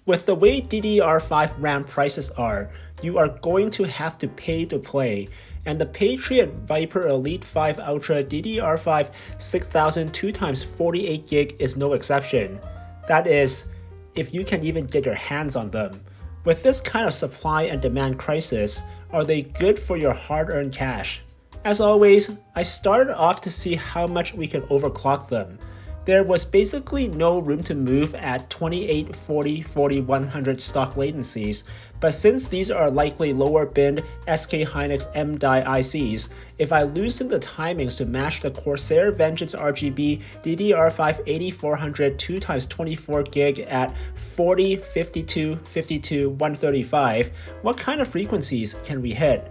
With the way DDR5 RAM prices are, you are going to have to pay to play, and the Patriot Viper Elite 5 Ultra DDR5-6000 2x48GB is no exception. That is, if you can even get your hands on them. With this kind of supply and demand crisis, are they good for your hard-earned cash? As always, I started off to see how much we could overclock them. There was basically no room to move at 28, 40, 40, 100 stock latencies, but since these are likely lower bin SK Hynix M-Die ICs, if I loosen the timings to match the Corsair Vengeance RGB DDR5 8400 2x24GB at 40, 52, 52, 135, what kind of frequencies can we hit?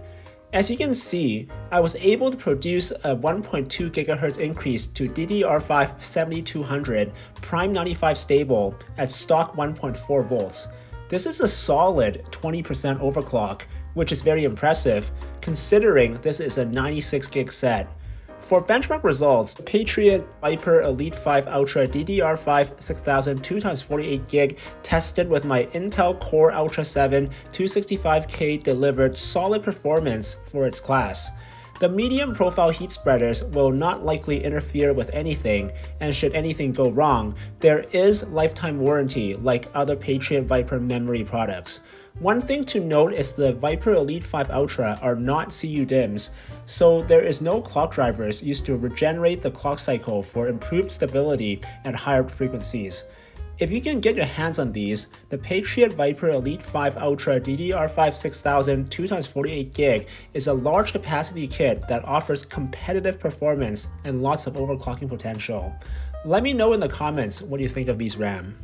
As you can see, I was able to produce a 1.2 GHz increase to DDR5 7200 Prime 95 stable at stock 1.4 volts. This is a solid 20% overclock, which is very impressive considering this is a 96 gig set. For benchmark results, Patriot Viper Elite 5 Ultra DDR5-6000 2x48GB tested with my Intel Core Ultra 7 265K delivered solid performance for its class. The medium profile heat spreaders will not likely interfere with anything, and should anything go wrong, there is lifetime warranty like other Patriot Viper memory products. One thing to note is the Viper Elite 5 Ultra are not CU DIMMs, so there is no clock drivers used to regenerate the clock cycle for improved stability at higher frequencies. If you can get your hands on these, the Patriot Viper Elite 5 Ultra DDR5-6000 2x48GB is a large capacity kit that offers competitive performance and lots of overclocking potential. Let me know in the comments what you think of these RAM.